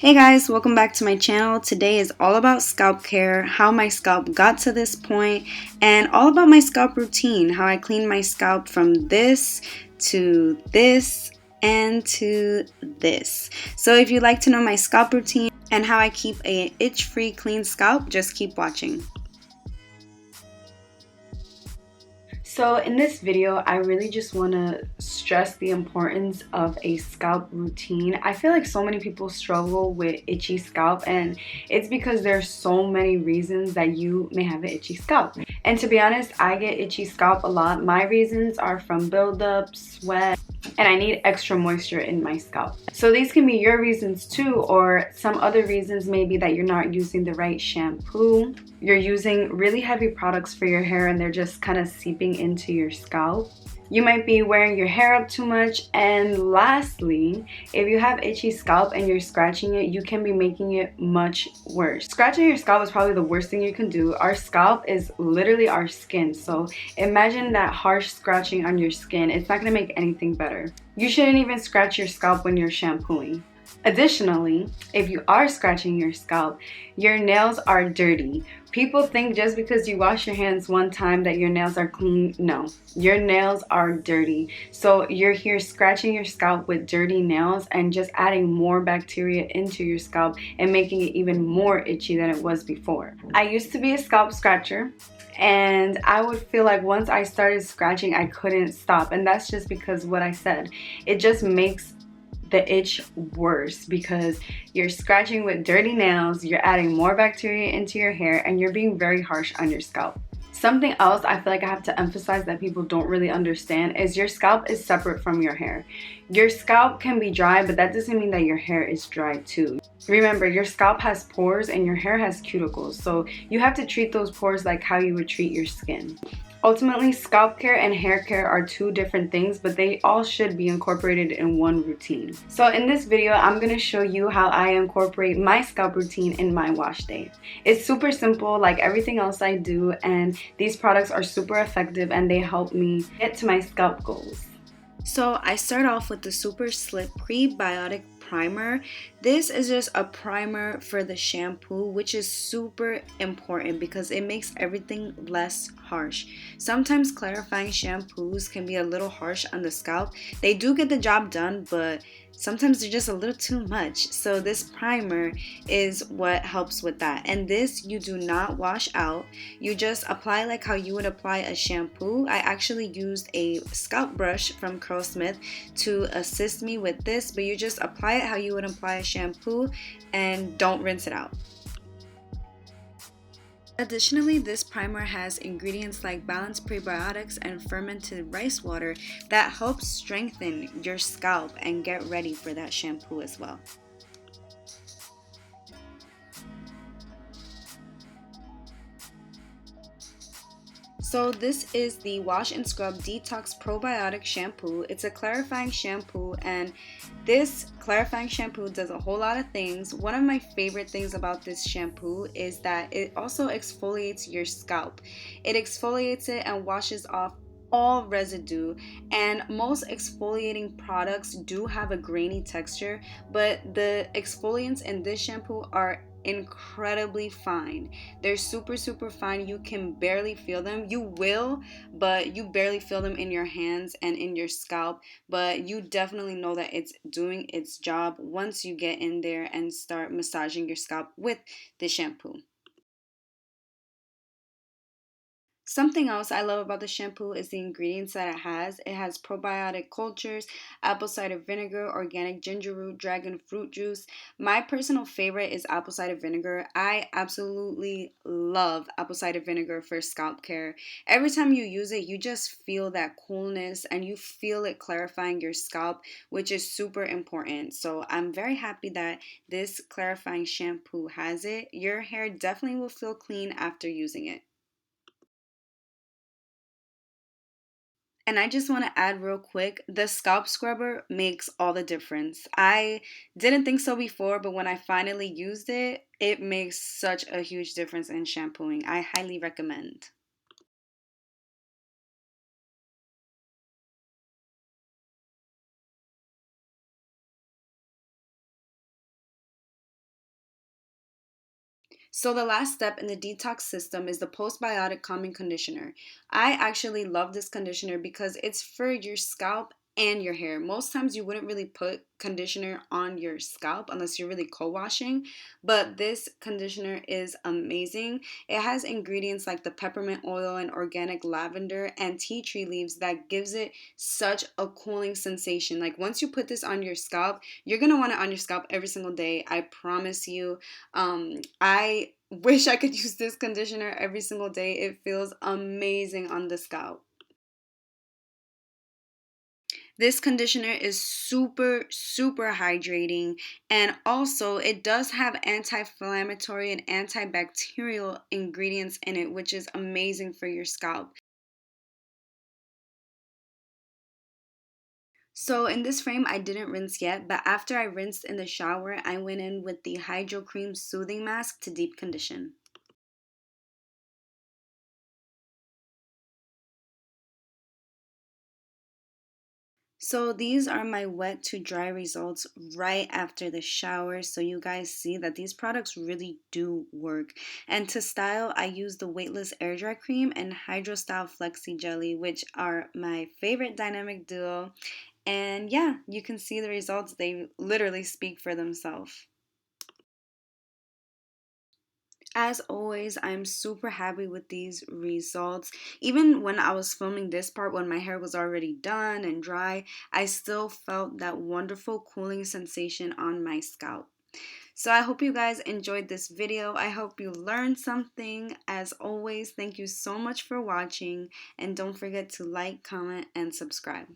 Hey guys, welcome back to my channel. Today is all about scalp care, how my scalp got to this point, and all about my scalp routine, how I clean my scalp from this to this and to this. So if you'd like to know my scalp routine and how I keep a itch-free clean scalp, just keep watching. So in this video, I really just want to stress the importance of a scalp routine. I feel like so many people struggle with itchy scalp, and it's because there's so many reasons that you may have an itchy scalp. And to be honest, I get itchy scalp a lot. My reasons are from buildup, sweat, and I need extra moisture in my scalp. So these can be your reasons too, or some other reasons maybe that you're not using the right shampoo. You're using really heavy products for your hair and they're just kind of seeping into your scalp. You might be wearing your hair up too much. And lastly, if you have itchy scalp and you're scratching it, you can be making it much worse. Scratching your scalp is probably the worst thing you can do. Our scalp is literally our skin. So imagine that harsh scratching on your skin. It's not gonna make anything better. You shouldn't even scratch your scalp when you're shampooing. Additionally, if you are scratching your scalp, your nails are dirty. People think just because you wash your hands one time that your nails are clean. No, your nails are dirty. So you're here scratching your scalp with dirty nails and just adding more bacteria into your scalp and making it even more itchy than it was before. I used to be a scalp scratcher, and I would feel like once I started scratching, I couldn't stop. And that's just because what I said. It just makes the itch worse because you're scratching with dirty nails, you're adding more bacteria into your hair, and you're being very harsh on your scalp. Something else I feel like I have to emphasize that people don't really understand is your scalp is separate from your hair. Your scalp can be dry, but that doesn't mean that your hair is dry too. Remember, your scalp has pores and your hair has cuticles, so you have to treat those pores like how you would treat your skin. Ultimately, scalp care and hair care are two different things, but they all should be incorporated in one routine. So in this video, I'm going to show you how I incorporate my scalp routine in my wash day. It's super simple like everything else I do, and these products are super effective and they help me get to my scalp goals. So I start off with the Super Slick Prebiotic Primer. This is just a primer for the shampoo, which is super important because it makes everything less harsh. Sometimes clarifying shampoos can be a little harsh on the scalp. They do get the job done, but sometimes they're just a little too much. So this primer is what helps with that. And this you do not wash out. You just apply like how you would apply a shampoo. I actually used a scalp brush from CurlSmith to assist me with this, but you just apply it how you would apply a shampoo and don't rinse it out. Additionally, this primer has ingredients like balanced prebiotics and fermented rice water that helps strengthen your scalp and get ready for that shampoo as well. So this is the Wash and Scrub Detox Probiotic Shampoo. It's a clarifying shampoo, and this clarifying shampoo does a whole lot of things. One of my favorite things about this shampoo is that it also exfoliates your scalp. It exfoliates it and washes off all residue, and most exfoliating products do have a grainy texture, but the exfoliants in this shampoo are incredibly fine. They're super fine. You can barely feel them. You will, but you barely feel them in your hands and in your scalp, but you definitely know that it's doing its job once you get in there and start massaging your scalp with the shampoo. Something else I love about the shampoo is the ingredients that it has. It has probiotic cultures, apple cider vinegar, organic ginger root, dragon fruit juice. My personal favorite is apple cider vinegar. I absolutely love apple cider vinegar for scalp care. Every time you use it, you just feel that coolness and you feel it clarifying your scalp, which is super important. So I'm very happy that this clarifying shampoo has it. Your hair definitely will feel clean after using it. And I just want to add real quick, the scalp scrubber makes all the difference. I didn't think so before, but when I finally used it, it makes such a huge difference in shampooing. I highly recommend. So the last step in the detox system is the postbiotic calming conditioner. I actually love this conditioner because it's for your scalp and your hair. Most times you wouldn't really put conditioner on your scalp unless you're really co-washing, but this conditioner is amazing. It has ingredients like the peppermint oil and organic lavender and tea tree leaves that gives it such a cooling sensation. Like once you put this on your scalp, you're going to want it on your scalp every single day. I promise you. I wish I could use this conditioner every single day. It feels amazing on the scalp. This conditioner is super hydrating, and also it does have anti-inflammatory and antibacterial ingredients in it, which is amazing for your scalp. So in this frame, I didn't rinse yet, but after I rinsed in the shower, I went in with the Hydro Cream Soothing Mask to deep condition. So these are my wet to dry results right after the shower. So you guys see that these products really do work. And to style, I use the Weightless Air Dry Cream and Hydro Style Flexi Jelly, which are my favorite dynamic duo. And yeah, you can see the results. They literally speak for themselves. As always, I'm super happy with these results. Even when I was filming this part, when my hair was already done and dry, I still felt that wonderful cooling sensation on my scalp. So I hope you guys enjoyed this video. I hope you learned something. As always, thank you so much for watching, and don't forget to like, comment, and subscribe.